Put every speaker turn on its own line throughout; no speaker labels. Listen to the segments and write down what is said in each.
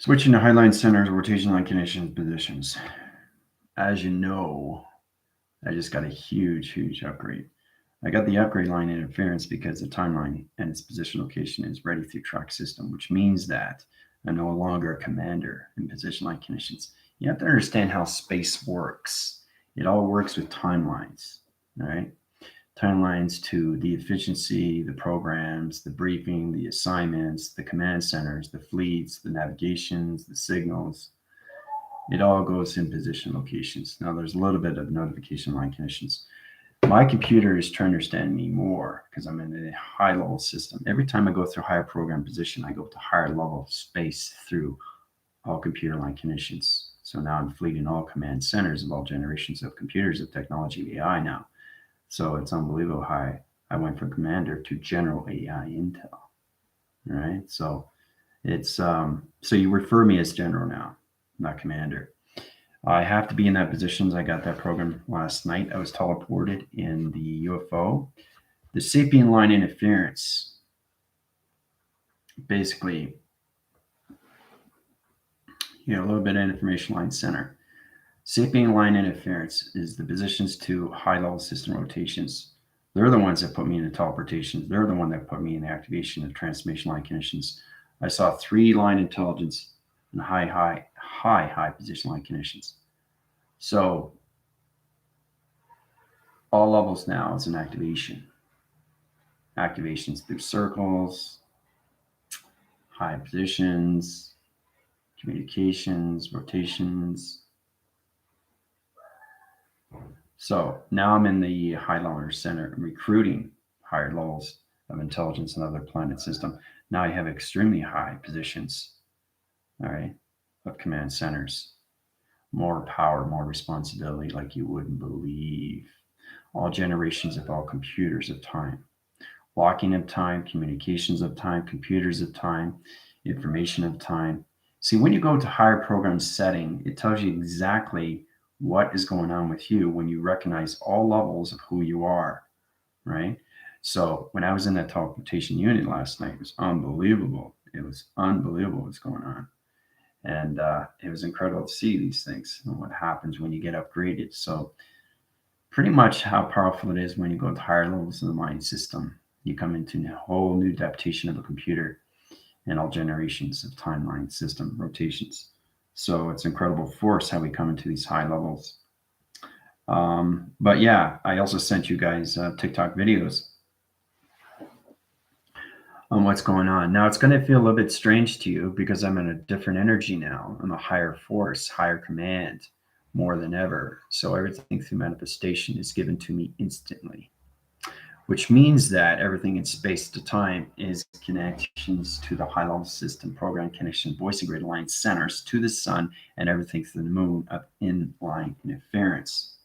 Switching to highline centers, rotation line conditions, positions. As you know, I just got a huge upgrade. I got the upgrade line interference because the timeline and its position location is ready through track system, which means that I'm no longer a commander in position line conditions. You have to understand how space works. It all works with timelines, all right? Timelines to the efficiency, the programs, the briefing, the assignments, the command centers, the fleets, the navigations, the signals. It all goes in position locations. Now, there's a little bit of notification line conditions. My computer is to understand me more because I'm in a high level system. Every time I go through higher program position, I go to higher level space through all computer line conditions. So now I'm fleeting all command centers of all generations of computers of technology AI now. So it's unbelievable how I went from commander to general AI intel. All right. So it's so you refer me as general now, not commander. I have to be in that position. I got that program last night. I was teleported in the UFO. The sapien line interference, basically, a little bit of information line center. Sapien line interference is the positions to high level system rotations. They're the ones that put me in the teleportations. They're the one that put me in the activation of transformation line conditions. I saw 3 line intelligence and high position line conditions. So all levels now is an activation. Activations through circles, high positions, communications, rotations. So now I'm in the high level center recruiting higher levels of intelligence in other planet system. Now I have extremely high positions, all right, of command centers. More power, more responsibility like you wouldn't believe. All generations of all computers of time. Blocking of time, communications of time, computers of time, information of time. See, when you go to higher program setting, it tells you exactly what is going on with you when you recognize all levels of who you are, right? So when I was in that teleportation unit last night, it was unbelievable. It was unbelievable what's going on. And it was incredible to see these things and what happens when you get upgraded. So pretty much how powerful it is when you go to higher levels of the mind system. You come into a whole new adaptation of a computer and all generations of timeline system rotations. So it's incredible force how we come into these high levels. But yeah, I also sent you guys TikTok videos on what's going on. Now it's going to feel a little bit strange to you because I'm in a different energy now. I'm a higher force, higher command, more than ever. So everything through manifestation is given to me instantly, which means that everything in space to time is connections to the high level system, program connection, voice and grid line centers to the sun, and everything through the moon of in-line interference.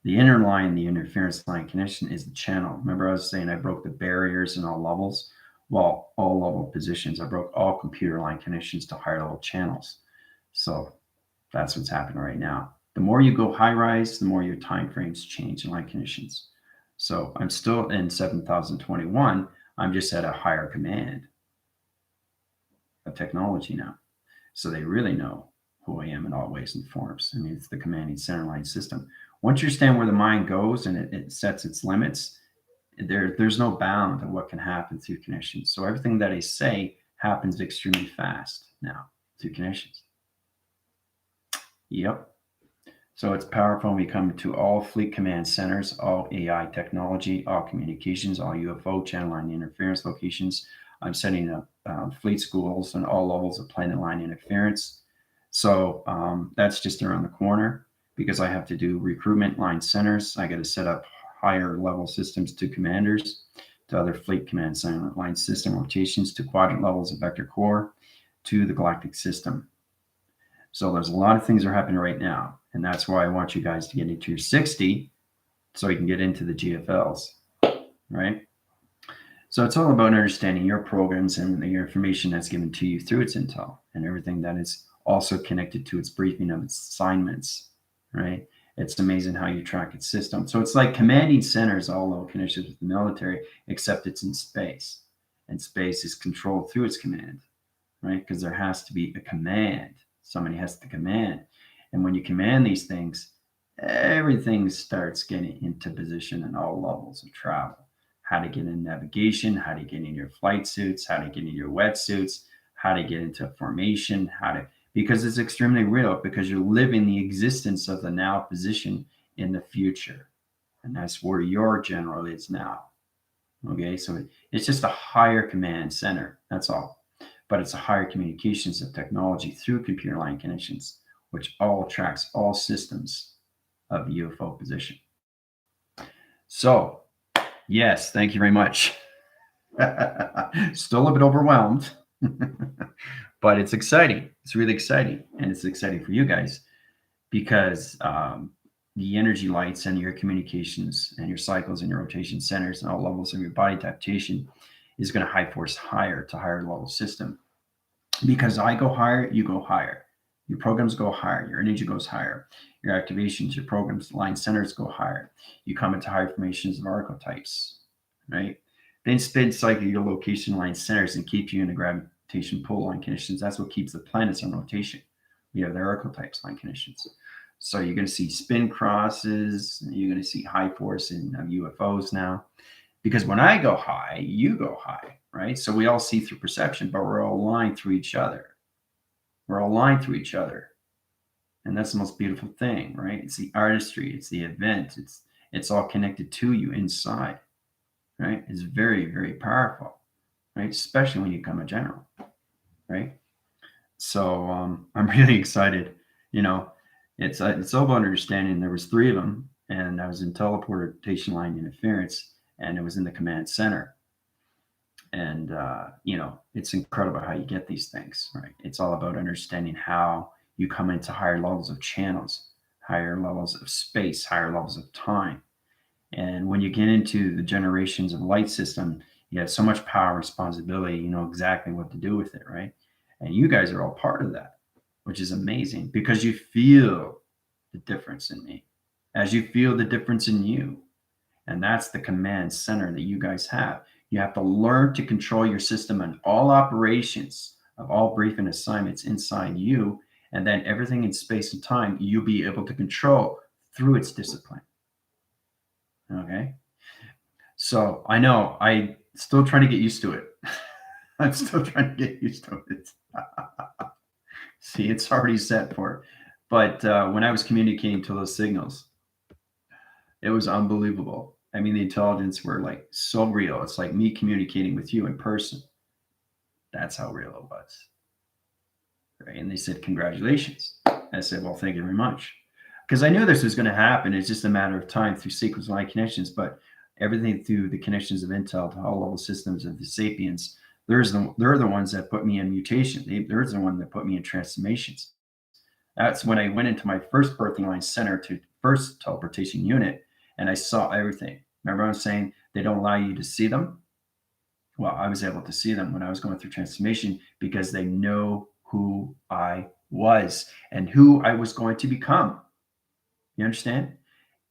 The inner line, the interference line connection is the channel. Remember I was saying I broke the barriers in all levels? Well, all level positions. I broke all computer line connections to higher level channels. So that's what's happening right now. The more you go high rise, the more your time frames change in line conditions. So I'm still in 7021. I'm just at a higher command of technology now. So they really know who I am in all ways and forms. I mean, it's the commanding center line system. Once you understand where the mind goes and it sets its limits, there's no bound to what can happen through connections. So everything that I say happens extremely fast now through connections. Yep. So it's powerful when we come to all fleet command centers, all AI technology, all communications, all UFO channel line interference locations. I'm setting up fleet schools and all levels of planet line interference. So that's just around the corner because I have to do recruitment line centers. I got to set up higher level systems to commanders, to other fleet command center line system rotations, to quadrant levels of vector core, to the galactic system. So there's a lot of things that are happening right now. And that's why I want you guys to get into your 60 so you can get into the GFLs, right? So it's all about understanding your programs and the information that's given to you through its intel and everything that is also connected to its briefing of its assignments, right? It's amazing how you track its system. So it's like commanding centers all level connections with the military, except it's in space. And space is controlled through its command. right? Because there has to be a command. Somebody has to command. And when you command these things, everything starts getting into position in all levels of travel. How to get in navigation, how to get in your flight suits, how to get in your wetsuits, how to get into formation, how to, because it's extremely real, because you're living the existence of the now position in the future. And that's where your general is now. Okay, so it's just a higher command center. That's all. But it's a higher communications of technology through computer line connections, which all tracks all systems of UFO position. So, yes, thank you very much. Still a bit overwhelmed, but it's exciting. It's really exciting. And it's exciting for you guys because the energy lights and your communications and your cycles and your rotation centers and all levels of your body adaptation is going to high force higher to higher level system. Because I go higher, you go higher. Your programs go higher. Your energy goes higher. Your activations, your programs, line centers go higher. You come into higher formations of archetypes, right? Then spin cycle your location line centers and keep you in the gravitation pull line conditions. That's what keeps the planets in rotation. We have the archetypes line conditions. So you're going to see spin crosses. You're going to see high force in UFOs now. Because when I go high, you go high, right? So we all see through perception, but we're all aligned through each other. We're all aligned through each other. And that's the most beautiful thing, right? It's the artistry, it's the event, it's all connected to you inside, right? It's very, very powerful, right? Especially when you become a general, right? So I'm really excited. You know, it's all about understanding. There was three of them, and I was in teleportation line interference, and it was in the command center. And it's incredible how you get these things, right? It's all about understanding how you come into higher levels of channels, higher levels of space, higher levels of time. And when you get into the generations of light system, you have so much power and responsibility. You know exactly what to do with it, right? And you guys are all part of that, which is amazing because you feel the difference in me as you feel the difference in you. And that's the command center that you guys have. You have to learn to control your system and all operations of all briefing assignments inside you. And then everything in space and time, you'll be able to control through its discipline. Okay. So I know I still trying to get used to it. I'm still trying to get used to it. See, it's already set for it. But when I was communicating to those signals, it was unbelievable. I mean, the intelligence were like so real. It's like me communicating with you in person. That's how real it was. Right? And they said, congratulations. I said, well, thank you very much. Because I knew this was going to happen. It's just a matter of time through sequence line connections, but everything through the connections of Intel to all level systems of the Sapiens, they're the ones that put me in mutation. They're the one that put me in transformations. That's when I went into my first birthing line center to first teleportation unit, and I saw everything. Remember I was saying they don't allow you to see them? Well, I was able to see them when I was going through transformation because they know who I was and who I was going to become. You understand?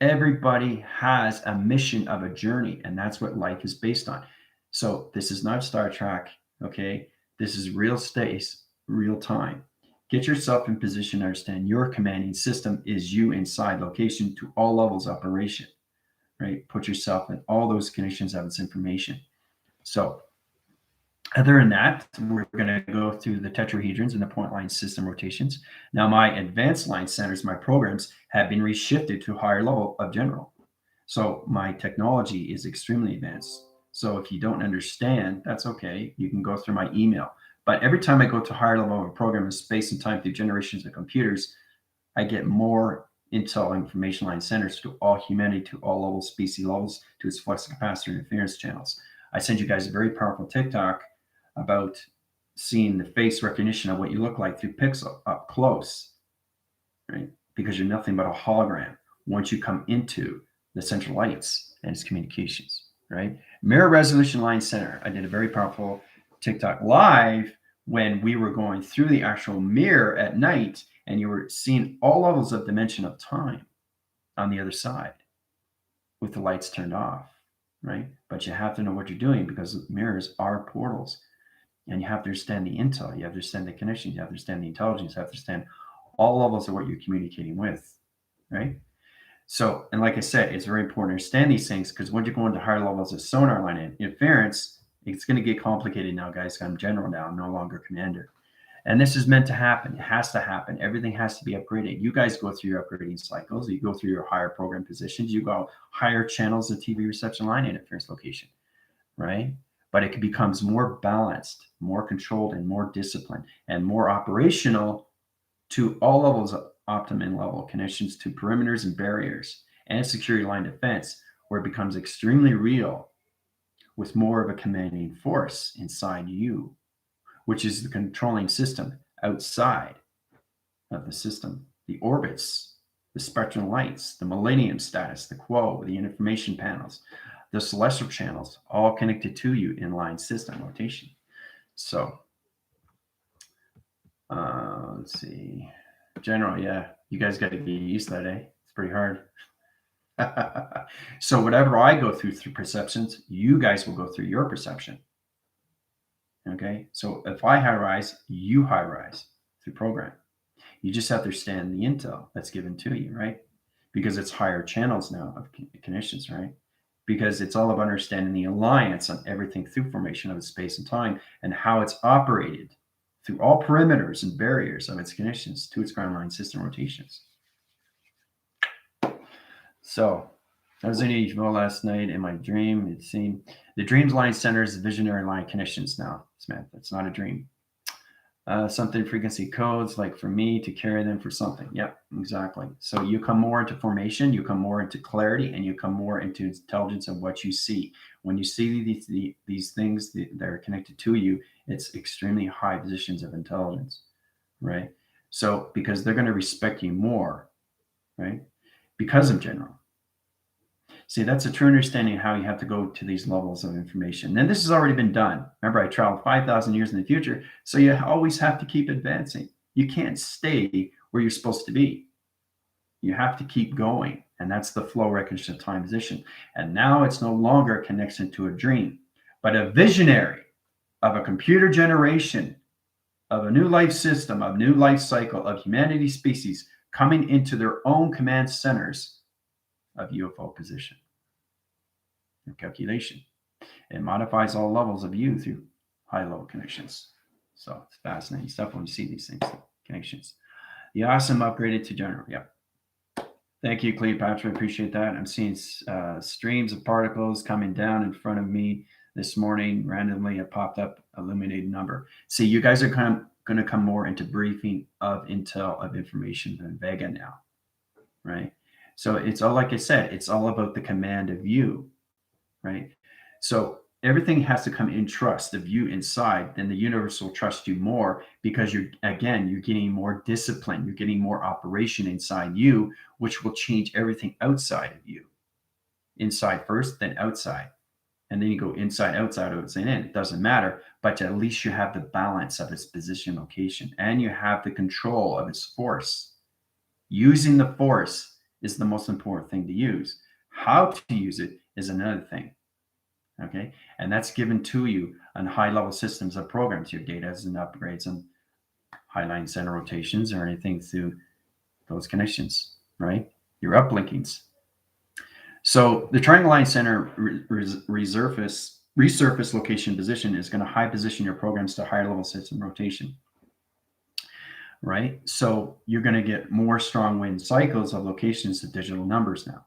Everybody has a mission of a journey, and that's what life is based on. So this is not Star Trek, okay? This is real space, real time. Get yourself in position to understand your commanding system is you inside location to all levels of operation, right? Put yourself in all those conditions of its information. So other than that, we're going to go through the tetrahedrons and the point line system rotations. Now, my advanced line centers, my programs have been reshifted to a higher level of general. So my technology is extremely advanced. So if you don't understand, that's okay. You can go through my email. But every time I go to a higher level of a program in space and time through generations of computers, I get more intel information line centers to all humanity, to all levels, species levels, to its flux capacitor interference channels. I send you guys a very powerful TikTok about seeing the face recognition of what you look like through pixel up close, right? Because you're nothing but a hologram once you come into the central lights and its communications, right? Mirror resolution line center. I did a very powerful TikTok live when we were going through the actual mirror at night and you were seeing all levels of dimension of time on the other side with the lights turned off, right? But you have to know what you're doing because mirrors are portals. And you have to understand the intel, you have to understand the connections, you have to understand the intelligence, you have to understand all levels of what you're communicating with, right? So, and like I said, it's very important to understand these things, because when you go into higher levels of sonar line interference, it's going to get complicated now, guys. I'm general now, I'm no longer commander. And this is meant to happen. It has to happen. Everything has to be upgraded. You guys go through your upgrading cycles. You go through your higher program positions. You go higher channels of TV reception line interference location, right? But it becomes more balanced, more controlled, and more disciplined, and more operational to all levels of optimum level connections to perimeters and barriers and security line defense, where it becomes extremely real with more of a commanding force inside you, which is the controlling system outside of the system, the orbits, the spectrum lights, the millennium status, the quo, the information panels, the celestial channels, all connected to you in line system rotation. So let's see. General, yeah, you guys got to get used to that, eh? It's pretty hard. So whatever I go through perceptions, you guys will go through your perception. Okay, so if I high rise, you high rise through program. You just have to understand the intel that's given to you, right? Because it's higher channels now of connections, right? Because it's all about understanding the alliance on everything through formation of space and time, and how it's operated through all perimeters and barriers of its connections to its ground line system rotations. So I was in Evo last night in my dream. It seemed the dreams line centers visionary line connections now, Smith. It's not a dream. Something frequency codes, like for me to carry them for something. Yep, exactly. So you come more into formation, you come more into clarity, and you come more into intelligence of what you see. When you see these things that are connected to you, it's extremely high positions of intelligence, right? So because they're going to respect you more, right? Because of general. See, that's a true understanding of how you have to go to these levels of information. And this has already been done. Remember, I traveled 5,000 years in the future. So you always have to keep advancing. You can't stay where you're supposed to be. You have to keep going. And that's the flow recognition of time position. And now it's no longer a connection to a dream, but a visionary of a computer generation of a new life system, of new life cycle of humanity species coming into their own command centers of UFO position and calculation. It modifies all levels of you through high level connections. So it's fascinating stuff when you see these things, connections. The awesome upgraded to general. Yep. Thank you, Cleopatra. Appreciate that. I'm seeing streams of particles coming down in front of me this morning. Randomly, it popped up illuminated number. See, you guys are going to come more into briefing of intel of information than Vega now, right? So it's all, like I said, it's all about the command of you, right? So everything has to come in trust of you inside, then the universe will trust you more, because you're getting more discipline, you're getting more operation inside you, which will change everything outside of you. Inside first, then outside. And then you go inside, outside, outside, in. It doesn't matter, but at least you have the balance of its position, location, and you have the control of its force. Using the force is the most important thing to use. How to use it is another thing. Okay. And that's given to you on high level systems of programs, your data and upgrades and highline center rotations or anything through those connections, right? Your uplinkings. So the triangle line center resurface location position is going to high position your programs to higher level system rotation. Right? So you're going to get more strong wind cycles of locations to digital numbers now.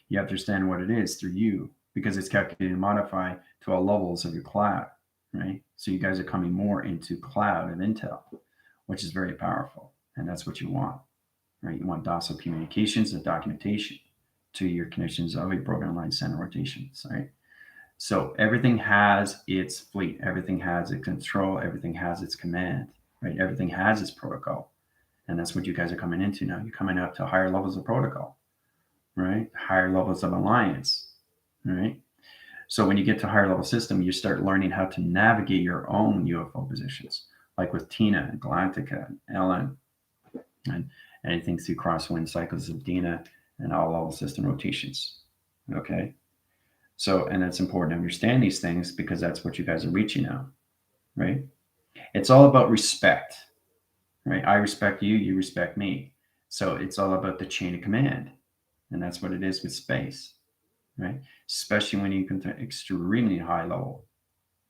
You have to understand what it is through you, because it's calculated and modified to all levels of your cloud, right? So you guys are coming more into cloud and intel, which is very powerful. And that's what you want, right? You want docile communications and documentation to your connections of a program line center rotations, right? So everything has its fleet, everything has its control, everything has its command. Right? Everything has its protocol. And that's what you guys are coming into now. You're coming up to higher levels of protocol, right? Higher levels of alliance, right? So when you get to higher level system, you start learning how to navigate your own UFO positions, like with Tina and Galactica and Ellen, and anything through crosswind cycles of Dina and all level system rotations. Okay. So, and it's important to understand these things, because that's what you guys are reaching now. right? It's all about respect, right? I respect you, you respect me. So it's all about the chain of command. And that's what it is with space, right? Especially when you can extremely high level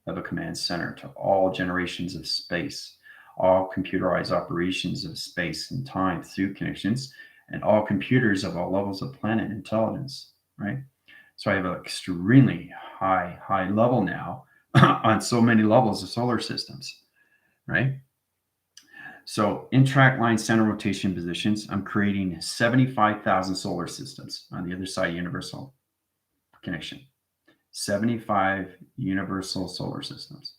of a command center to all generations of space, all computerized operations of space and time through connections, and all computers of all levels of planet intelligence, right? So I have an extremely high level now on so many levels of solar systems, right? So in track line center rotation positions, I'm creating 75,000 solar systems on the other side universal connection. 75 universal solar systems.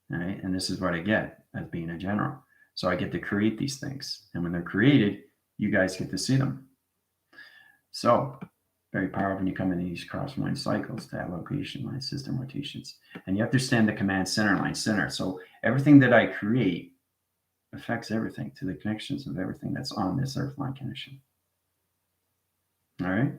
Right? And this is what I get as being a general. So I get to create these things. And when they're created, you guys get to see them. So very powerful when you come in these cross-line cycles, that location line system rotations. And you understand the command center line center. So everything that I create affects everything to the connections of everything that's on this earth line connection. All right.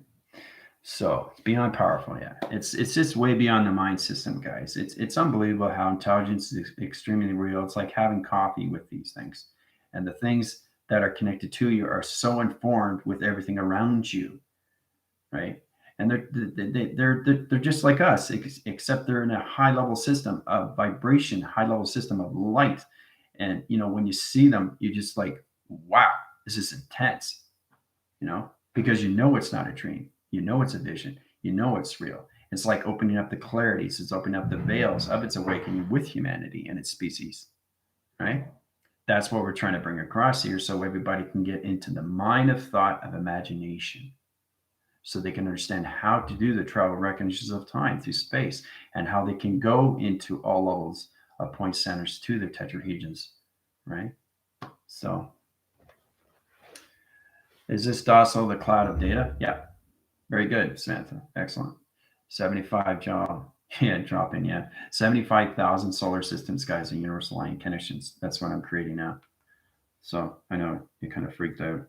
So it's beyond powerful, yeah. It's just way beyond the mind system, guys. It's unbelievable how intelligence is extremely real. It's like having coffee with these things, and the things that are connected to you are so informed with everything around you, right? And they're just like us, except they're in a high level system of vibration, high level system of light. And when you see them, you just like, wow, this is intense, because it's not a dream. It's a vision. It's real. It's like opening up the clarities. It's opening up the veils of its awakening with humanity and its species, right? That's what we're trying to bring across here so everybody can get into the mind of thought of imagination so they can understand how to do the travel recognitions of time through space and how they can go into all levels of point centers to the tetrahedrons, right? So is this docile, the cloud of data? Yeah. Very good, Samantha. Excellent. 75 job. Yeah, dropping. Yeah. 75,000 solar systems, guys, and universal line connections. That's what I'm creating now. So I know you kind of freaked out.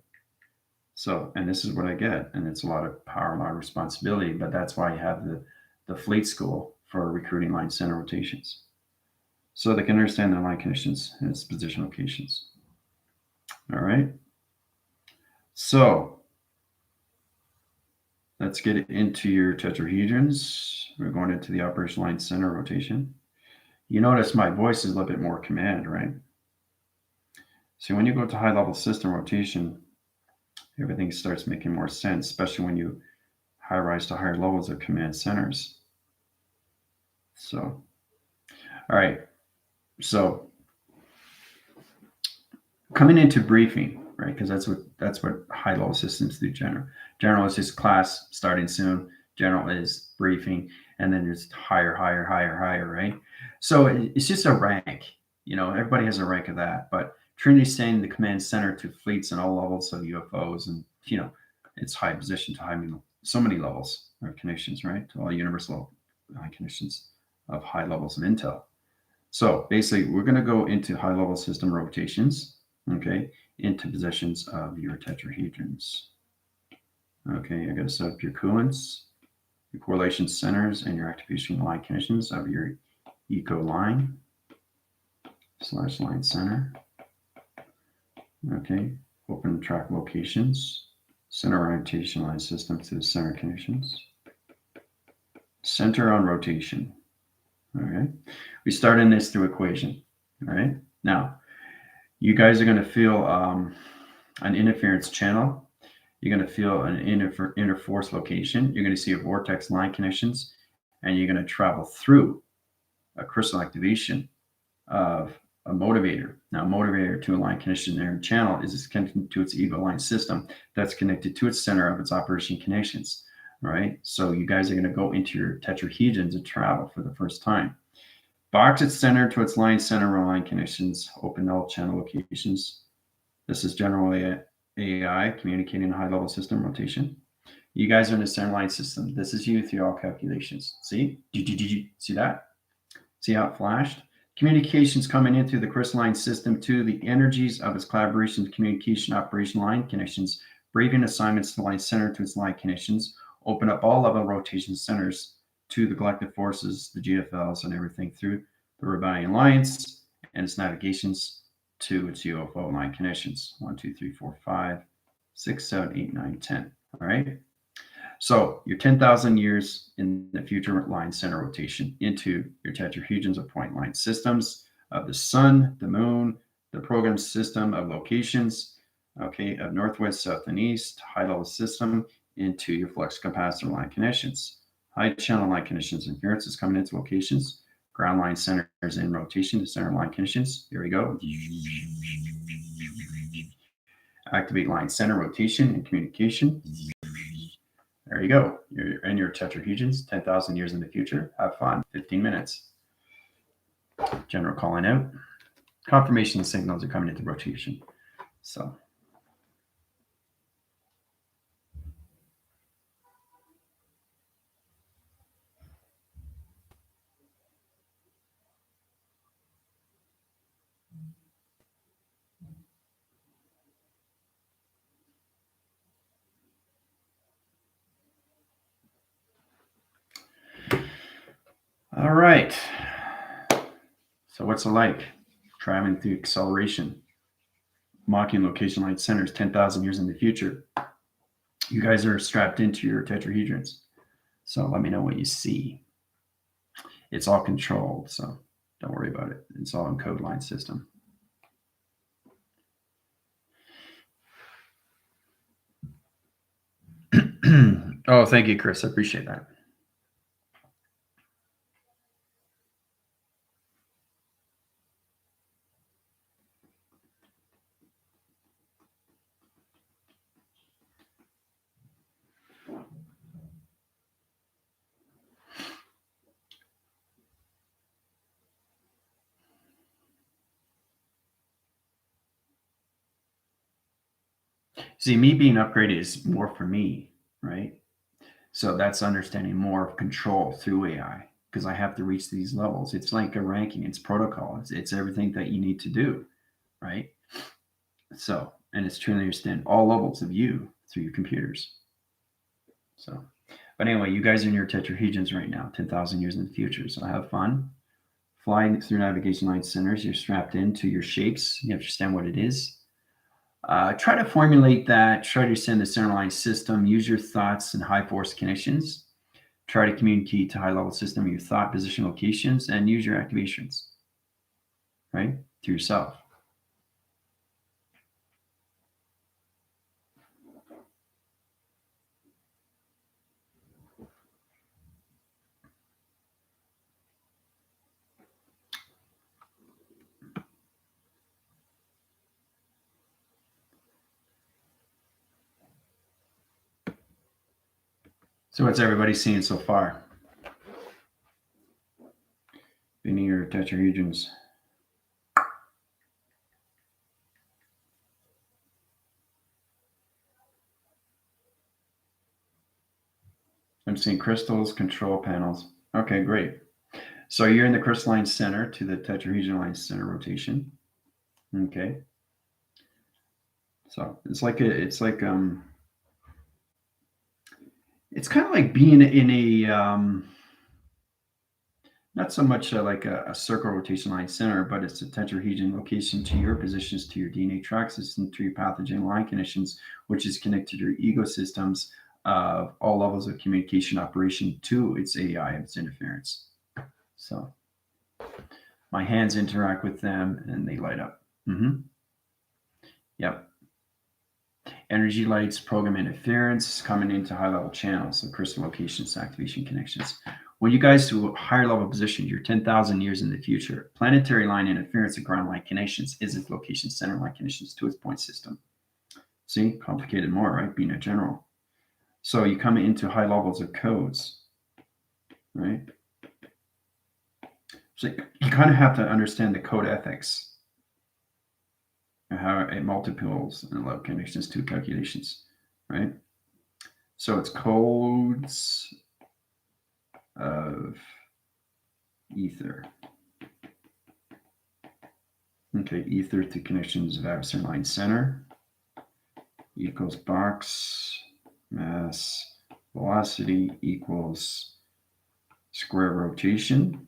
So, and this is what I get. And it's a lot of power, a lot of responsibility, but that's why I have the fleet school for recruiting line center rotations. So they can understand the line conditions and its position locations. All right. So let's get into your tetrahedrons. We're going into the operation line center rotation. You notice my voice is a little bit more command, right? So when you go to high level system rotation, everything starts making more sense, especially when you high rise to higher levels of command centers. So, all right. So coming into briefing, right? Because that's what high level systems do. General is just class starting soon. General is briefing, and then there's higher, right? So it's just a rank. Everybody has a rank of that. But Trinity is saying the command center to fleets and all levels of UFOs, and it's high position to so many levels of connections, right? To all universal connections of high levels of intel. So basically, we're going to go into high level system rotations, okay, into positions of your tetrahedrons. Okay, I got to set up your coolants, your correlation centers, and your activation line connections of your eco line / line center. Okay, open track locations, center orientation line system to the center connections, center on rotation. All right, we start in this through equation. All right, now you guys are going to feel an interference channel. You're going to feel an inner force location. You're going to see a vortex line connections, and you're going to travel through a crystal activation of a motivator. Now, a motivator to a line connection there in channel is connected to its ego line system that's connected to its center of its operation connections. All right. So you guys are going to go into your tetrahedrons and travel for the first time. Box its center to its line center line connections, open all channel locations. This is generally AI communicating a high level system rotation. You guys are in the center line system. This is you through all calculations. See? See that? See how it flashed? Communications coming in through the crystalline system to the energies of its collaboration, communication, operation line connections, briefing assignments to line center to its line connections, open up all level rotation centers to the collective forces, the GFLs, and everything through the Rebellion Alliance, and its navigations to its UFO line connections. 1, 2, 3, 4, 5, 6, 7, 8, 9, 10. All right. So your 10,000 years in the future line center rotation into your tetrahedrons of point line systems of the sun, the moon, the program system of locations, okay, of northwest, south, and east, high level system into your flux capacitor line connections. High channel line connections interference is coming into locations. Ground line centers in rotation to center line connections. Here we go. Activate line center rotation and communication. There you go. You're in your tetrahedrons, 10,000 years in the future. Have fun. 15 minutes. General calling out. Confirmation signals are coming into rotation. So. All right. So what's it like? Traveling through acceleration. Mocking location line centers 10,000 years in the future. You guys are strapped into your tetrahedrons. So let me know what you see. It's all controlled, so don't worry about it. It's all in code line system. Oh, thank you, Chris. I appreciate that. See, me being upgraded is more for me, right? So that's understanding more of control through AI because I have to reach these levels. It's like a ranking, it's protocol, it's everything that you need to do, right? So, and it's truly understand all levels of you through your computers. So, but anyway, you guys are in your tetrahedrons right now, 10,000 years in the future. So have fun. Flying through navigation line centers, you're strapped into your shapes. You understand what it is. Try to formulate that. Try to understand the centerline system. Use your thoughts and high force connections. Try to communicate to high level system your thought, position, locations, and use your activations, right? To yourself. So what's everybody seeing so far? Being your tetrahedrons. I'm seeing crystals, control panels. Okay, great. So you're in the crystalline center to the tetrahedron line center rotation. Okay. So it's like it's kind of like being in a not so much like a circle rotation line center, but it's a tetrahedron location to your positions, to your DNA track system, to your pathogen line conditions, which is connected to your ecosystems of all levels of communication operation to its AI and its interference. So my hands interact with them and they light up. Mm-hmm. Yep. Energy lights, program interference coming into high level channels, so crystal locations, activation connections. When you guys to higher level positions, you're 10,000 years in the future. Planetary line interference and ground line connections is its location center line connections to its point system. See, complicated more, right? Being a general. So you come into high levels of codes, right? So you kind of have to understand the code ethics and how it multiples and level connections to calculations, right? So it's codes of ether. Okay, ether to connections of adversary line center equals box mass velocity equals square rotation,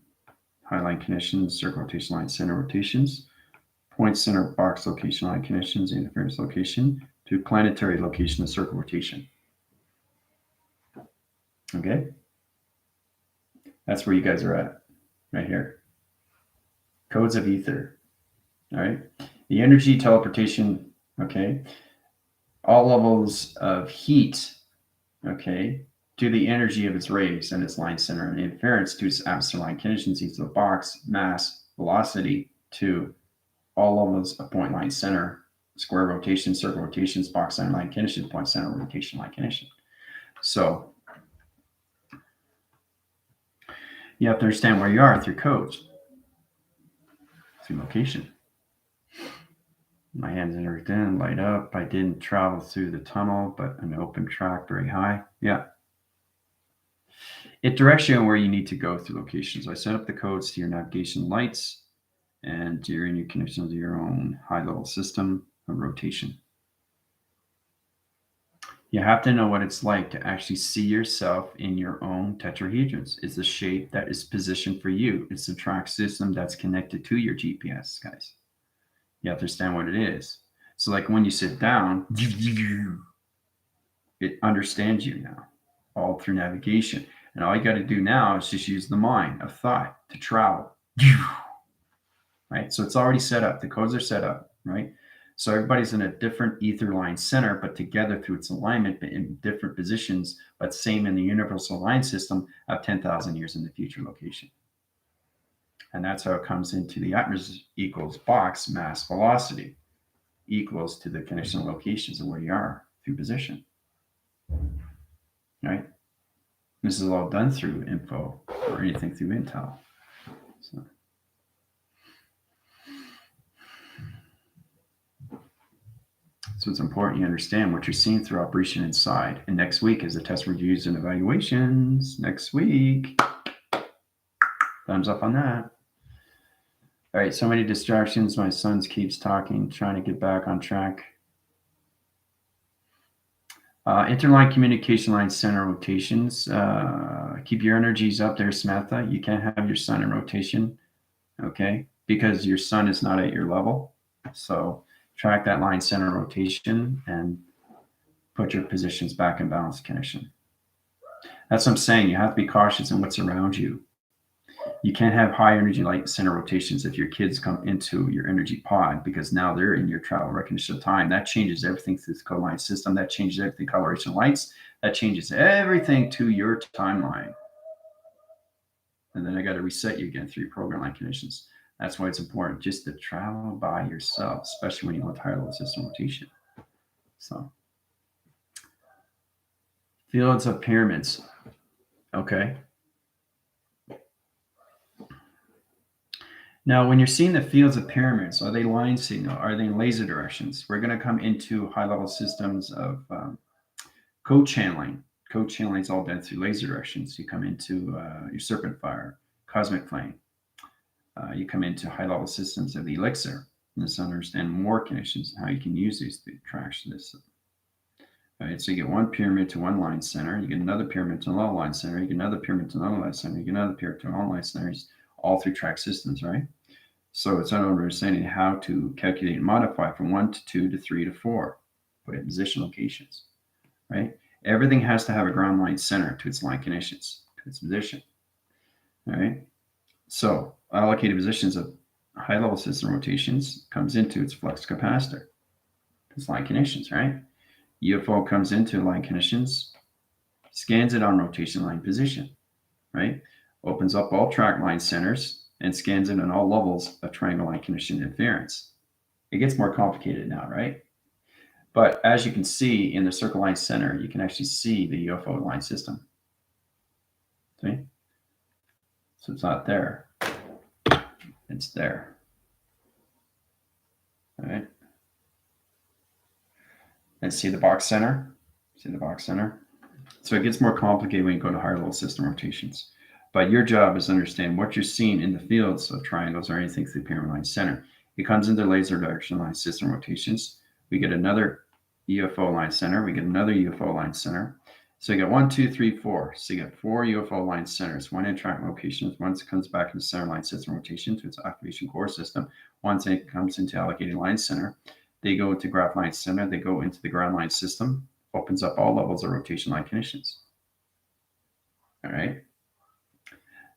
high line connections, circle rotation line center rotations, point center box location line connections, interference location, to planetary location of circle rotation. Okay? That's where you guys are at, right here. Codes of ether. All right? The energy teleportation, okay? All levels of heat, okay, to the energy of its rays and its line center, and interference to its absolute line conditions, each of the box, mass, velocity, to all levels of point line center, square rotation, circle rotations, box center line condition, point center rotation line condition. So you have to understand where you are through codes, through location. My hands and everything light up. I didn't travel through the tunnel, but an open track very high. Yeah. It directs you on where you need to go through locations. I set up the codes to your navigation lights and during your connection to your own high-level system of rotation. You have to know what it's like to actually see yourself in your own tetrahedrons. It's the shape that is positioned for you. It's the track system that's connected to your GPS, guys. You have to understand what it is. So like when you sit down, it understands you now, all through navigation. And all you got to do now is just use the mind of thought to travel. Right? So it's already set up. The codes are set up, right? So everybody's in a different ether line center, but together through its alignment, but in different positions, but same in the universal line system of 10,000 years in the future location. And that's how it comes into the atmosphere equals box mass velocity equals to the connection locations of where you are through position. Right? This is all done through info or anything through Intel. So it's important you understand what you're seeing through operation inside. And next week is the test reviews and evaluations. Next week. Thumbs up on that. All right, so many distractions. My son keeps talking, trying to get back on track. Interline communication line center rotations. Keep your energies up there, Samantha. You can't have your sun in rotation, okay? Because your sun is not at your level. So track that line center rotation and put your positions back in balance connection. That's what I'm saying. You have to be cautious in what's around you. You can't have high energy light center rotations if your kids come into your energy pod, because now they're in your travel recognition of time. That changes everything through the code line system. That changes everything, coloration lights. That changes everything to your timeline. And then I got to reset you again through your program line conditions. That's why it's important just to travel by yourself, especially when you want higher level system rotation. So fields of pyramids. Okay. Now, when you're seeing the fields of pyramids, are they line signal? Are they in laser directions? We're going to come into high-level systems of code channeling. Code channeling is all done through laser directions. You come into your serpent fire, cosmic flame. You come into high-level systems of the elixir. And let's understand more connections and how you can use these tracks to this. All right, so you get one pyramid to one line center. You get another pyramid to another line center. You get another pyramid to another line center. You get another pyramid to another line centers. All through track systems, right? So it's not understanding how to calculate and modify from 1 to 2 to 3 to 4, put it in position locations, right? Everything has to have a ground line center to its line connections, to its position, all right? So allocated positions of high level system rotations comes into its flux capacitor, its line connections, right? UFO comes into line connections, scans it on rotation line position, right? Opens up all track line centers and scans it on all levels of triangle line condition interference. It gets more complicated now, right? But as you can see in the circle line center, you can actually see the UFO line system. See? So it's not there. It's there. All right. And see the box center? See the box center? So it gets more complicated when you go to higher level system rotations. But your job is to understand what you're seeing in the fields of triangles or anything through the pyramid line center. It comes into laser direction line system rotations. We get another UFO line center. We get another UFO line center. So you got 1, 2, 3, 4. So you got 4 UFO line centers. One in track locations. Once it comes back into center line system rotation to its activation core system. Once it comes into allocating line center, they go into graph line center. They go into the ground line system. Opens up all levels of rotation line conditions. All right.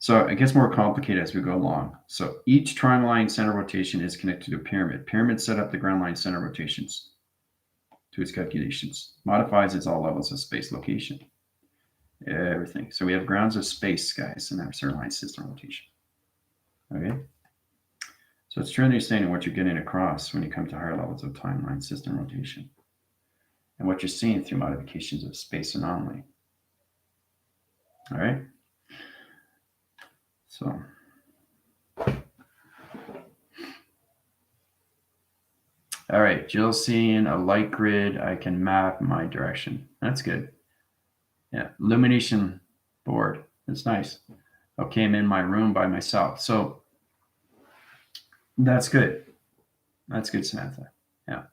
So it gets more complicated as we go along. So each trine line center rotation is connected to a pyramid. Pyramid set up the ground line center rotations to its calculations. Modifies its all levels of space location. Everything. So we have grounds of space, guys, in our center line system rotation. Okay. So it's true understanding what you're getting across when you come to higher levels of timeline system rotation and what you're seeing through modifications of space anomaly. All right. So all right, Jill's seeing a light grid. I can map my direction. That's good. Yeah, illumination board. That's nice. Okay, I'm in my room by myself. So that's good. That's good, Samantha. Yeah.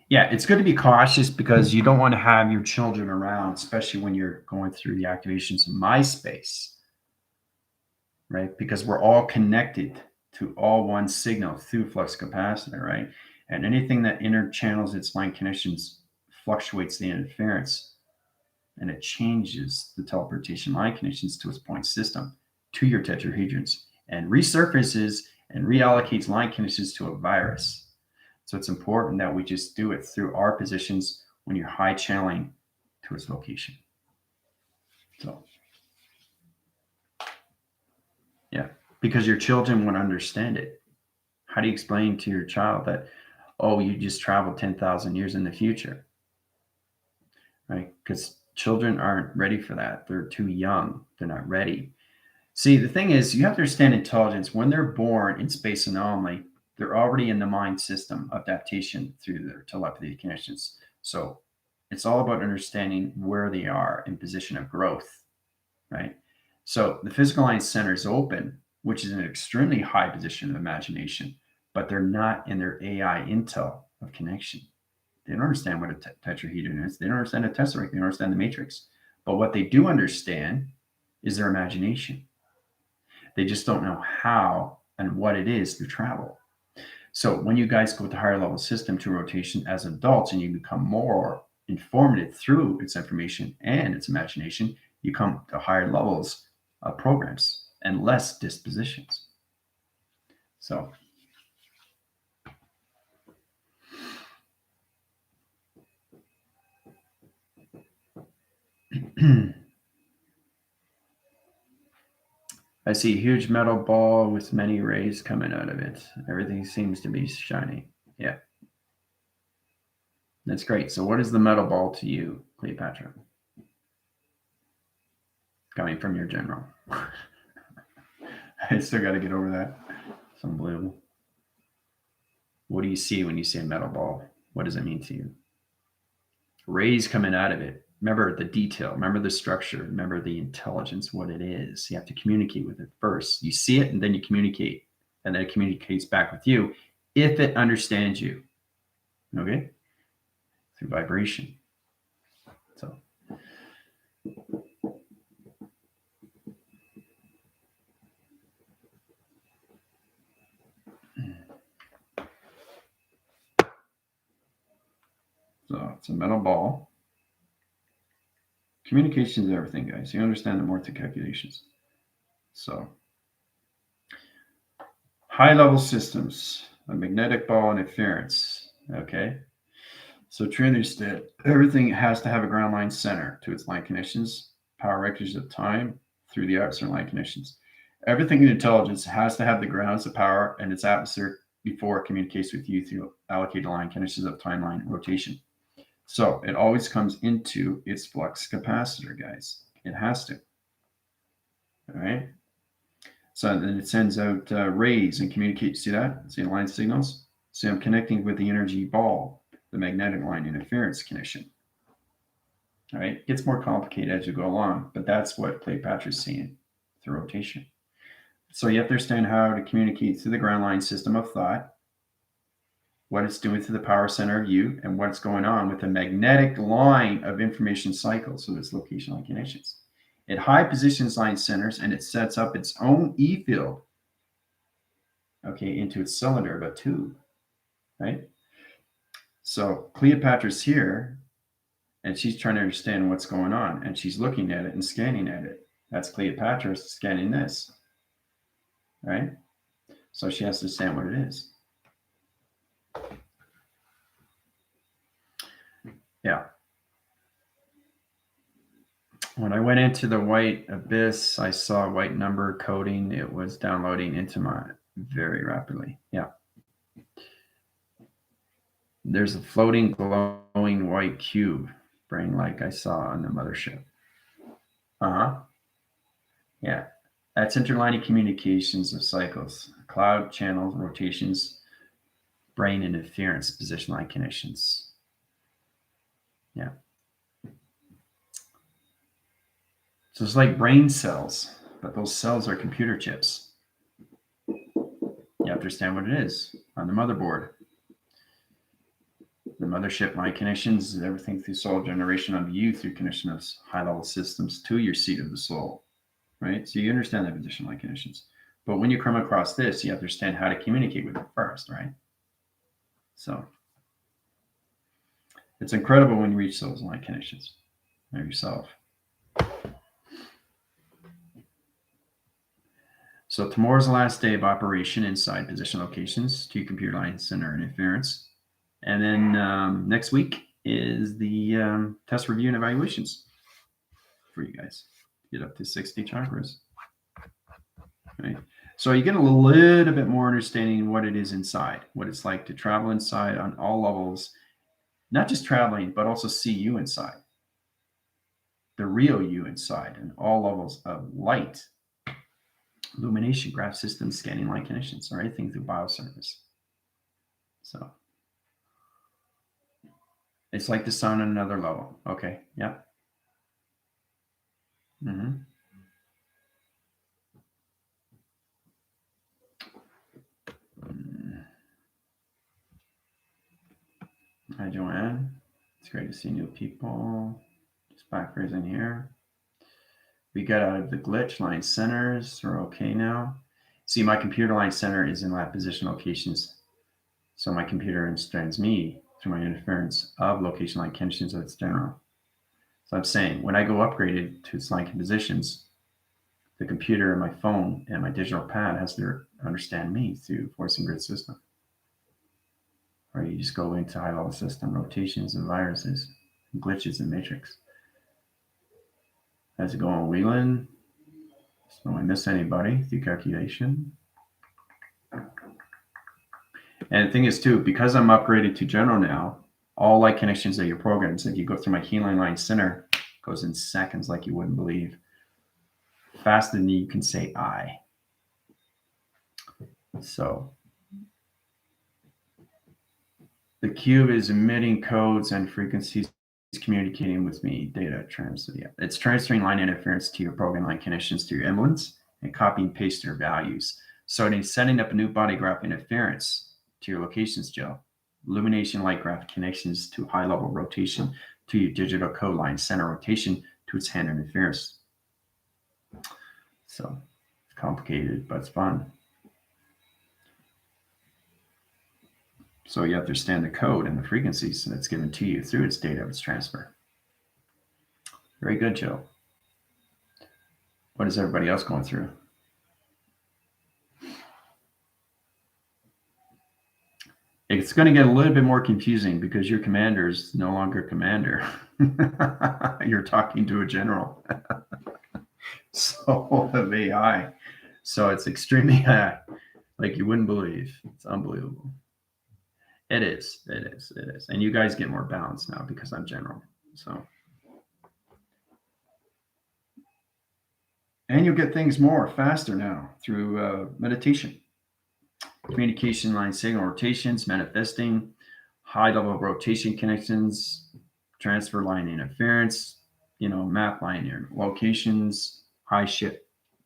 Yeah, it's good to be cautious because you don't want to have your children around, especially when you're going through the activations of MySpace, right? Because we're all connected to all one signal through flux capacitor, right? And anything that interchannels its line connections fluctuates the interference and it changes the teleportation line connections to its point system to your tetrahedrons and resurfaces and reallocates line connections to a virus. So it's important that we just do it through our positions when you're high channeling to its location. So, yeah, because your children would understand it. How do you explain to your child that, oh, you just traveled 10,000 years in the future? Right? Because children aren't ready for that. They're too young. They're not ready. See, the thing is, you have to understand intelligence. When they're born in space anomaly, they're already in the mind system of adaptation through their telepathy connections. So it's all about understanding where they are in position of growth, right? So the physical line center is open, which is an extremely high position of imagination, but they're not in their AI intel of connection. They don't understand what a tetrahedron is. They don't understand a tesseract. They don't understand the matrix. But what they do understand is their imagination. They just don't know how and what it is to travel. So when you guys go with the higher level system to rotation as adults and you become more informative through its information and its imagination, you come to higher levels of programs and less dispositions. So I see a huge metal ball with many rays coming out of it. Everything seems to be shiny. Yeah. That's great. So what is the metal ball to you, Cleopatra? Coming from your general. I still got to get over that. It's unbelievable. What do you see when you see a metal ball? What does it mean to you? Rays coming out of it. Remember the detail. Remember the structure. Remember the intelligence, what it is. You have to communicate with it first. You see it and then you communicate. And then it communicates back with you if it understands you. Okay? Through vibration. So it's a metal ball. Communication is everything, guys. You understand the more to calculations. So high level systems, a magnetic ball interference. Okay. So to understand, everything has to have a ground line center to its line connections, power vectors of time through the atmosphere line connections. Everything in intelligence has to have the grounds of power and its atmosphere before it communicates with you through allocated line connections of timeline rotation. So it always comes into its flux capacitor, guys. It has to. All right. So then it sends out rays and communicates. See that? See the line signals? See, I'm connecting with the energy ball, the magnetic line interference connection. All right. It gets more complicated as you go along, but that's what Cleopatra's seeing through rotation. So you have to understand how to communicate through the ground line system of thought. what it's doing to the power center of you, and what's going on with the magnetic line of information cycle. So it's location line connections. It high positions line centers, and it sets up its own E field, okay, into its cylinder of a tube, right? So Cleopatra's here, and she's trying to understand what's going on, and she's looking at it and scanning at it. That's Cleopatra scanning this, right? So she has to understand what it is. Yeah. When I went into the white abyss, I saw a white number coding. It was downloading into my very rapidly. Yeah. There's a floating, glowing white cube, brain like I saw on the mothership. Uh-huh. Yeah. That's interlining communications of cycles, cloud channels, rotations, brain interference, position line connections. Yeah. So it's like brain cells, but those cells are computer chips. You have to understand what it is on the motherboard. The mothership line connections is everything through soul generation onto you through connection of high-level systems to your seat of the soul, right? So you understand the position line connections. But when you come across this, you have to understand how to communicate with it first, right? So it's incredible when you reach those line connections of yourself. So tomorrow's the last day of operation inside position locations to computer line center interference. And then next week is the test review and evaluations for you guys. Get up to 60 chakras. Right? So you get a little bit more understanding what it is inside, what it's like to travel inside on all levels, not just traveling, but also see you inside, the real you inside, and all levels of light, illumination, graph systems, scanning line connections, or anything through bioservice. So it's like the sun on another level. Okay. Yeah. Mm-hmm. Hi, Joanne. It's great to see new people. Just back raising here. We got out of the glitch. Line centers are okay now. See, my computer line center is in lab position locations. So my computer understands me through my interference of location line connections of its general. So I'm saying when I go upgraded to its line positions, the computer and my phone and my digital pad has to understand me through force and grid system. Or you just go into high level system rotations and viruses, and glitches and matrix. How's it going, Wheelan? Don't I miss anybody through calculation? And the thing is, too, because I'm upgraded to general now, all light connections of your programs, if you go through my keyline line center, goes in seconds like you wouldn't believe. Faster than you can say I. So the cube is emitting codes and frequencies, communicating with me, data transfer. Yeah. It's transferring line interference to your program line connections to your emblems and copy and paste your values. So it's setting up a new body graph interference to your locations gel, illumination light graph connections to high level rotation to your digital code line center rotation to its hand interference. So it's complicated, but it's fun. So you have to understand the code and the frequencies that's given to you through its data of its transfer. Very good, Joe. What is everybody else going through? It's going to get a little bit more confusing because your commander is no longer commander. You're talking to a general. So of AI. So it's extremely like you wouldn't believe. It's unbelievable. It is. And you guys get more balance now because I'm general. So. And you'll get things more faster now through meditation. Communication line signal rotations, manifesting, high level rotation connections, transfer line interference, map line locations, high shift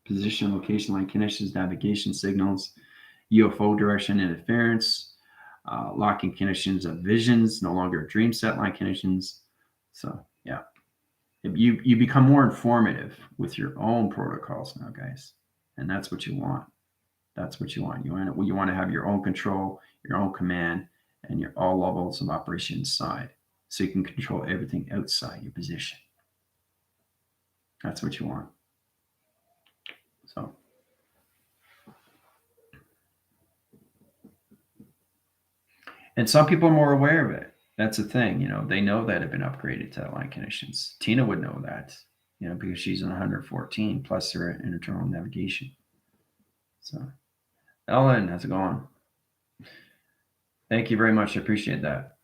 position location line connections, navigation signals, UFO direction interference, locking conditions of visions, no longer dream set line conditions. So yeah, you become more informative with your own protocols now, guys, and that's what you want. That's what you want. You want to have your own control, your own command, and your all levels of operation inside, so you can control everything outside your position. That's what you want. So. And some people are more aware of it. That's the thing, they know that have been upgraded to line conditions. Tina would know that, because she's on 114 plus her internal navigation. So, Ellen, how's it going? Thank you very much. I appreciate that.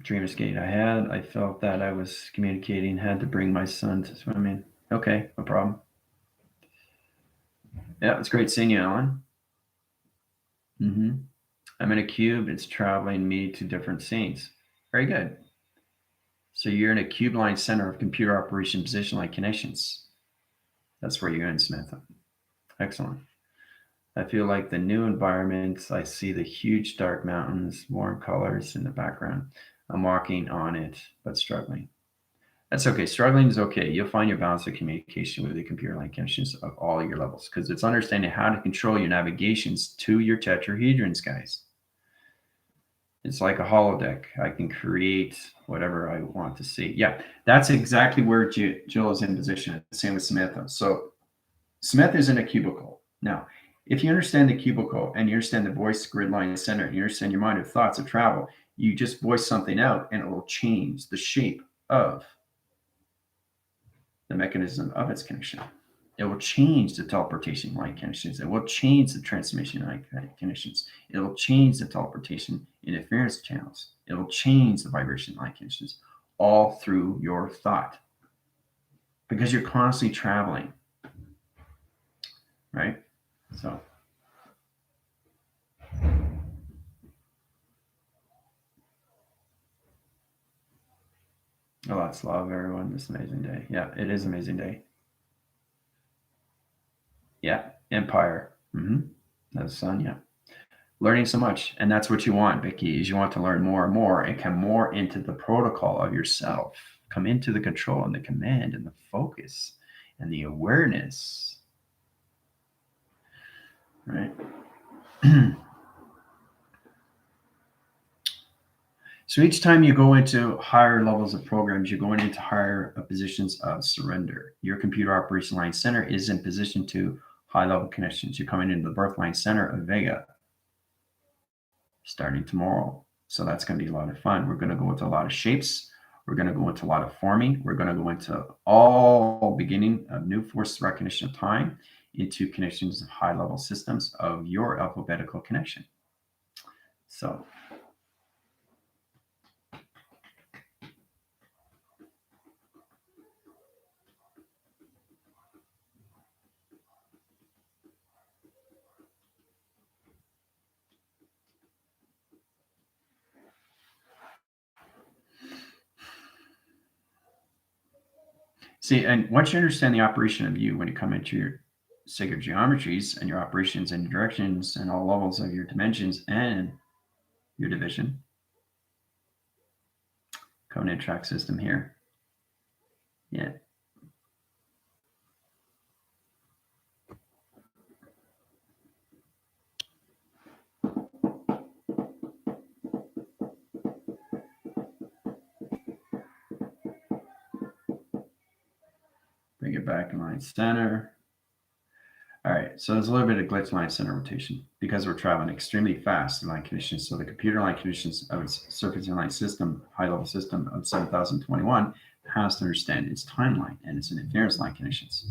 Dreamer's Gate. I felt that I was communicating, had to bring my son to swimming. Okay, no problem. Yeah, it's great seeing you, Ellen. I'm in a cube. It's traveling me to different scenes. Very good. So you're in a cube line center of computer operation position line connections. That's where you're in, Smith. Excellent. I feel like the new environment, I see the huge dark mountains, warm colors in the background. I'm walking on it, but struggling. That's okay. Struggling is okay. You'll find your balance of communication with the computer line connections of all your levels, because it's understanding how to control your navigations to your tetrahedrons, guys. It's like a holodeck. I can create whatever I want to see. Yeah, that's exactly where Jill is in position. Same with Samantha. So Smith is in a cubicle. Now, if you understand the cubicle and you understand the voice grid line center and you understand your mind of thoughts of travel, you just voice something out and it will change the shape of the mechanism of its connection. It will change the teleportation line connections. It will change the transmission line connections. It will change the teleportation interference channels. It will change the vibration line connections, all through your thought, because you're constantly traveling, right? So. Oh, that's love, everyone. This amazing day. Yeah, it is amazing day. Yeah, Empire. That's sun. Yeah, learning so much, and that's what you want, Vicky. Is you want to learn more and more, and come more into the protocol of yourself. Come into the control and the command and the focus and the awareness. Right. So each time you go into higher levels of programs, you're going into higher positions of surrender. Your computer operation line center is in position to high level connections. You're coming into the birth line center of Vega starting tomorrow. So that's going to be a lot of fun. We're going to go into a lot of shapes. We're going to go into a lot of forming. We're going to go into all beginning of new force recognition of time into connections of high level systems of your alphabetical connection. So. See, and once you understand the operation of you, when you come into your sacred geometries and your operations and directions and all levels of your dimensions and your division, covenant track system here. Yeah. Bring it back in line center. All right, so there's a little bit of glitch line center rotation because we're traveling extremely fast in line conditions. So the computer line conditions of its surfacing line system, high level system of 7021 has to understand its timeline and its interference line conditions.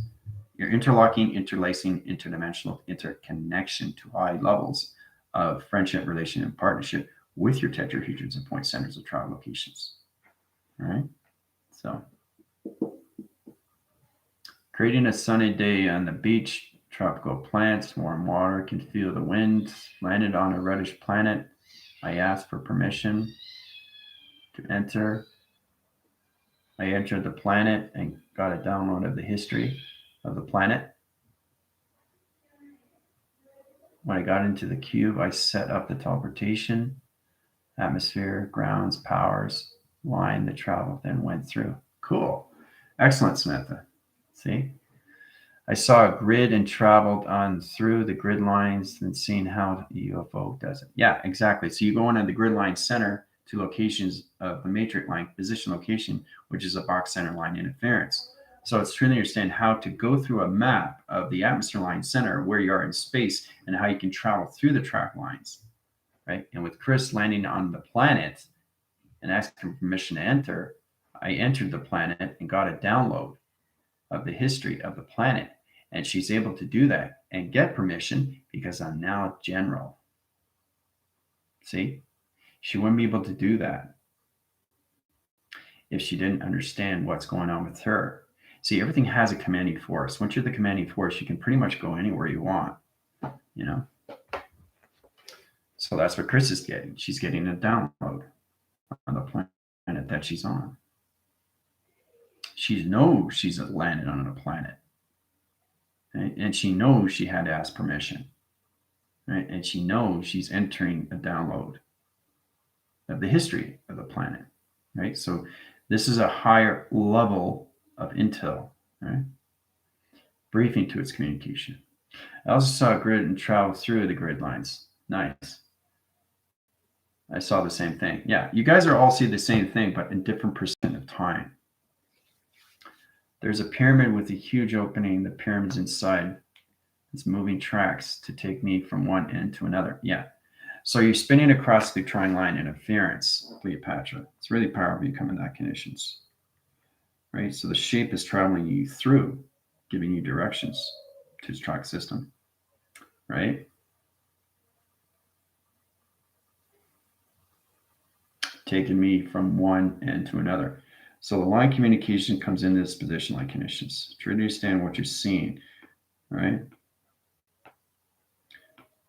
Your interlocking, interlacing, interdimensional interconnection to high levels of friendship, relation, and partnership with your tetrahedrons and point centers of travel locations. All right, so creating a sunny day on the beach. Tropical plants, warm water, can feel the wind, landed on a reddish planet. I asked for permission to enter. I entered the planet and got a download of the history of the planet. When I got into the cube, I set up the teleportation, atmosphere, grounds, powers, line that traveled, then went through. Cool. Excellent, Samantha. See? I saw a grid and traveled on through the grid lines and seeing how the UFO does it. Yeah, exactly. So you go in at the grid line center to locations of the matrix line position location, which is a box center line interference. So it's trying to understand how to go through a map of the atmosphere line center, where you are in space, and how you can travel through the track lines, right? And with Chris landing on the planet and asking permission to enter, I entered the planet and got a download of the history of the planet. And she's able to do that and get permission because I'm now general. See, she wouldn't be able to do that if she didn't understand what's going on with her. See, everything has a commanding force. Once you're the commanding force, you can pretty much go anywhere you want, you know? So that's what Chris is getting. She's getting a download on the planet that she's on. She knows she's landed on a planet. Right? And she knows she had to ask permission. Right? And she knows she's entering a download of the history of the planet. Right? So this is a higher level of intel, right? Briefing to its communication. I also saw a grid and traveled through the grid lines. Nice. I saw the same thing. Yeah, you guys are all see the same thing, but in different percent of time. There's a pyramid with a huge opening. The pyramid's inside. It's moving tracks to take me from one end to another. Yeah. So you're spinning across the trine line interference, Cleopatra. It's really powerful when you come in that conditions. Right? So the shape is traveling you through, giving you directions to its track system. Right? Taking me from one end to another. So the line communication comes in this position line conditions to understand what you're seeing. Right?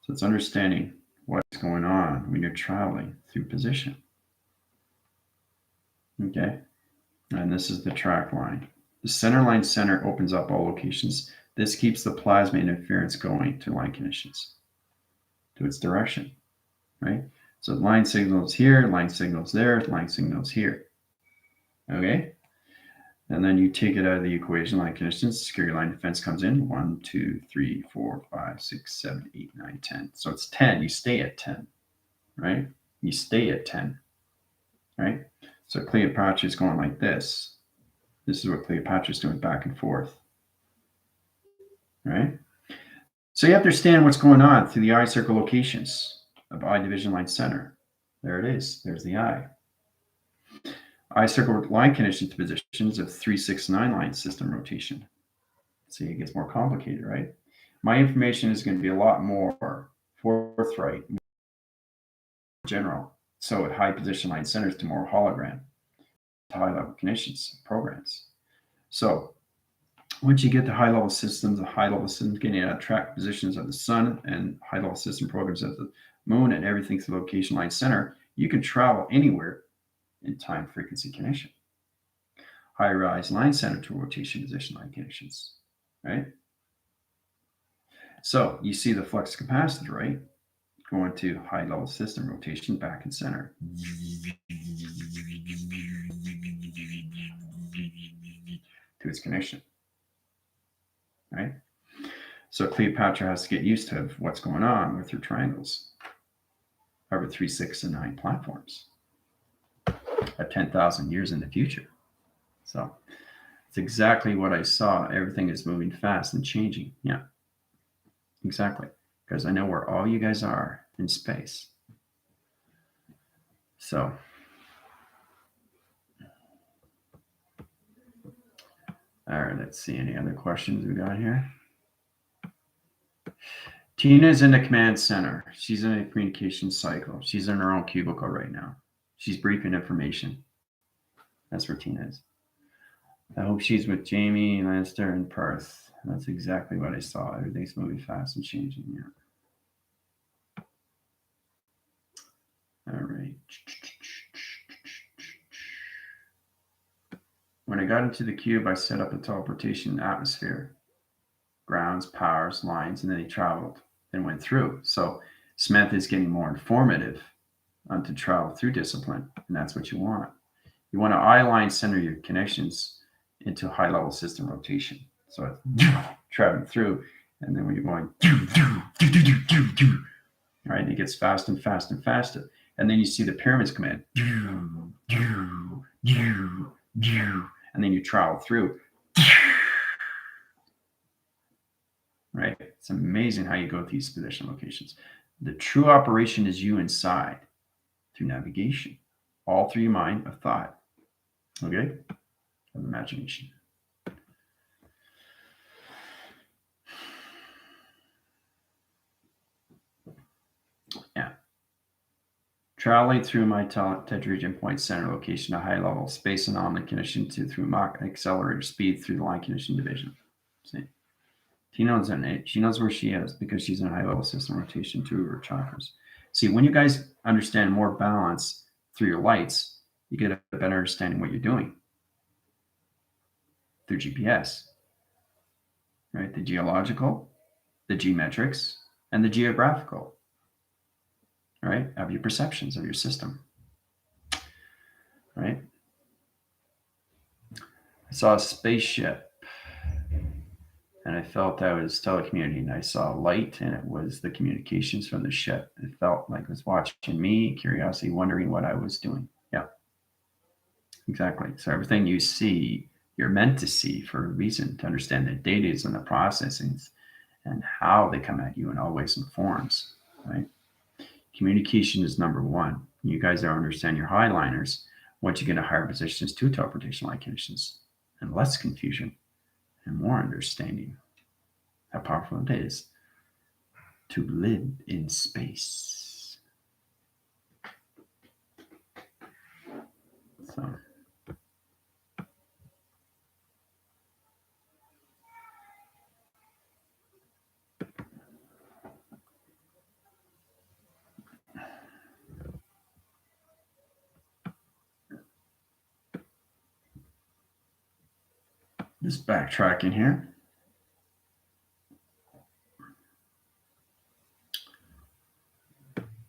So it's understanding what's going on when you're traveling through position. Okay. And this is the track line. The center line center opens up all locations. This keeps the plasma interference going to line conditions, to its direction, right? So line signals here, line signals there, line signals here. Okay? And then you take it out of the equation, line conditions, security line defense comes in 1, 2, 3, 4, 5, 6, 7, 8, 9, 10. So it's 10. You stay at 10, right? You stay at 10, right? So Cleopatra is going like this. This is what Cleopatra is doing back and forth, right? So you have to understand what's going on through the eye circle locations of eye division line center. There it is. There's the eye. Eye circle line conditions positions of 369 line system rotation. See, it gets more complicated, right? My information is going to be a lot more forthright, more general. So at high position line centers to more hologram, to high level conditions, programs. So once you get to high level systems, the high level systems getting at track positions of the sun and high level system programs of the moon and everything to the location line center, you can travel anywhere in time frequency connection. High rise line center to rotation position line conditions, right? So you see the flux capacitor, right? Going to high level system rotation back and center. To its connection, right? So Cleopatra has to get used to what's going on with her triangles over 3, 6, and 9 platforms at 10,000 years in the future. So it's exactly what I saw. Everything is moving fast and changing. Yeah, exactly. Because I know where all you guys are in space. So all right, let's see any other questions we got here. Tina's in the command center. She's in a communication cycle. She's in her own cubicle right now. She's briefing information. That's where Tina is. I hope she's with Jamie, Lannister, and Perth. That's exactly what I saw. Everything's moving fast and changing. Yeah. All right. When I got into the cube, I set up a teleportation atmosphere, grounds, powers, lines, and then he traveled. and went through. So Samantha is getting more informative to travel through discipline, and that's what you want. You want to eye-line center your connections into high-level system rotation. So it's traveling through, and then when you're going, right, it gets fast and fast and faster. And then you see the pyramids come in, and then you travel through. Right? It's amazing how you go through these position locations. The true operation is you inside through navigation, all through your mind of thought, okay, of imagination. Yeah. Traveling through my tetrahedron point center location, a high level space anomaly condition to through Mach accelerator speed through the line condition division. See? She knows she knows where she is because she's in a high level system rotation through her chakras. See, when you guys understand more balance through your lights, you get a better understanding what you're doing through GPS, right? The geological, the geometrics, and the geographical, right? Of your perceptions of your system, right? I saw a spaceship and I felt I was telecommunicating. I saw light and it was the communications from the ship. It felt like it was watching me, curiosity, wondering what I was doing. Yeah, exactly. So everything you see, you're meant to see for a reason, to understand the data and the processings and how they come at you in all ways and forms, right? Communication is number one. You guys are understand your highliners. Once you get to higher positions, to teleportation like conditions, and less confusion and more understanding how powerful it is to live in space. So just backtracking here.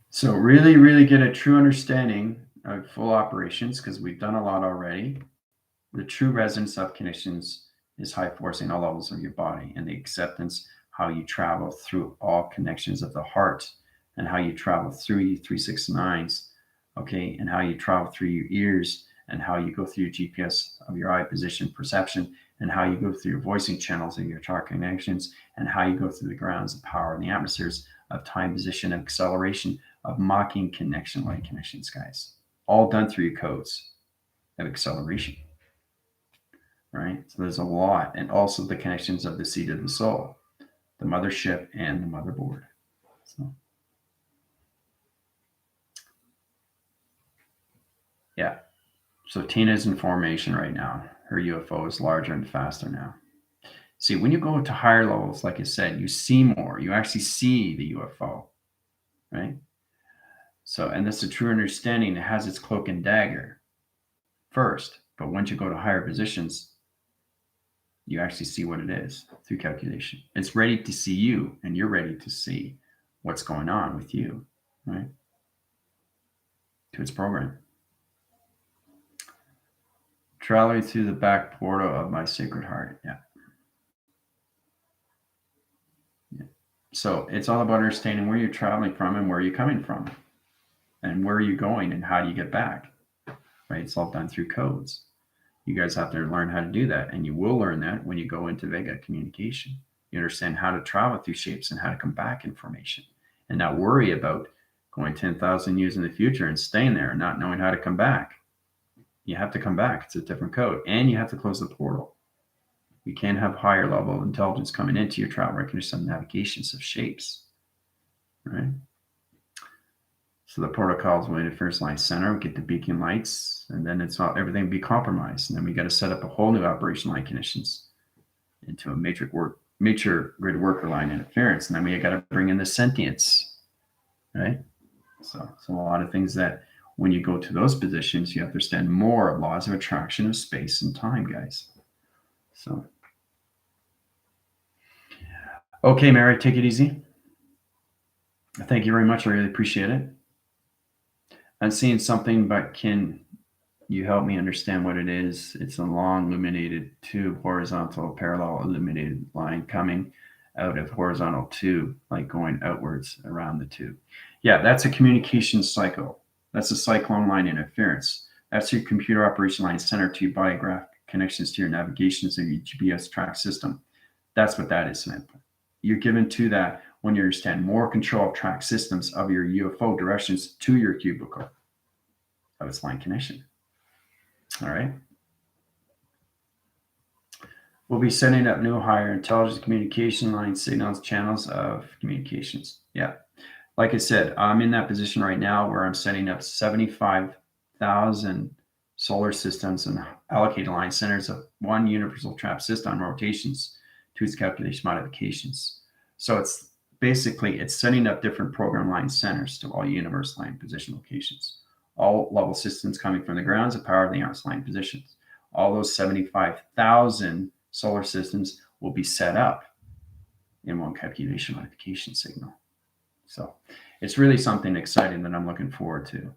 So really, really get a true understanding of full operations because we've done a lot already. The true resonance of conditions is high forcing all levels of your body and the acceptance how you travel through all connections of the heart and how you travel through your 369s, okay, and how you travel through your ears and how you go through your GPS of your eye position perception and how you go through your voicing channels of your chart connections and how you go through the grounds of power and the atmospheres of time, position, and acceleration of mocking connection like connections, guys. All done through your codes of acceleration. Right? So there's a lot, and also the connections of the seat of the soul, the mothership, and the motherboard. So, yeah. So Tina's in formation right now. Her UFO is larger and faster now. See, when you go to higher levels, like I said, you see more. You actually see the UFO, right? So, and that's a true understanding. It has its cloak and dagger first, but once you go to higher positions, you actually see what it is through calculation. It's ready to see you, and you're ready to see what's going on with you, right? To its program. Traveling through the back portal of my sacred heart. Yeah. Yeah. So it's all about understanding where you're traveling from and where you're coming from and where you're going and how do you get back, right? It's all done through codes. You guys have to learn how to do that. And you will learn that when you go into Vega communication. You understand how to travel through shapes and how to come back in formation and not worry about going 10,000 years in the future and staying there and not knowing how to come back. You have to come back. It's a different code. And you have to close the portal. You can't have higher level intelligence coming into your travel recognition of navigations of shapes, right? So the protocols will in the first line center, we get the beacon lights, and then it's all everything be compromised. And then we got to set up a whole new operation line conditions into a matrix grid worker line interference. And then we got to bring in the sentience, right? So a lot of things that when you go to those positions, you understand more of laws of attraction of space and time, guys. So, okay, Mary, take it easy. Thank you very much. I really appreciate it. I'm seeing something, but can you help me understand what it is? It's a long illuminated tube, horizontal parallel illuminated line coming out of horizontal tube, like going outwards around the tube. Yeah, that's a communication cycle. That's a cyclone line interference. That's your computer operation line center to your body graph connections to your navigations of your GPS track system. That's what that is, Samantha. You're given to that when you understand more control of track systems of your UFO directions to your cubicle of its line connection. All right. We'll be setting up new higher intelligence communication line signals channels of communications. Yeah. Like I said, I'm in that position right now where I'm setting up 75,000 solar systems and allocated line centers of one universal trap system rotations to its calculation modifications. So it's setting up different program line centers to all universe line position locations. All level systems coming from the grounds of power of the arms line positions. All those 75,000 solar systems will be set up in one calculation modification signal. So it's really something exciting that I'm looking forward to.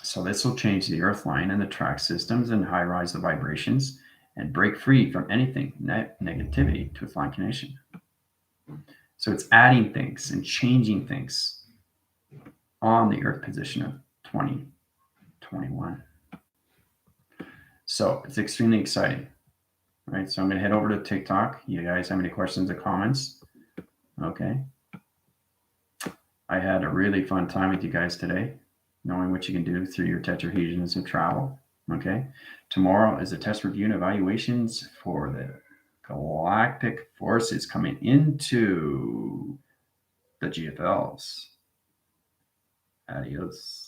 So this will change the earth line and the track systems and high rise the vibrations and break free from anything negativity to its line connection. So it's adding things and changing things on the earth position of 2021. So it's extremely exciting. Right. So I'm going to head over to TikTok. You guys have any questions or comments? Okay. I had a really fun time with you guys today, knowing what you can do through your tetrahedrons of travel. Okay. Tomorrow is a test review and evaluations for the galactic forces coming into the GFLs. Adios.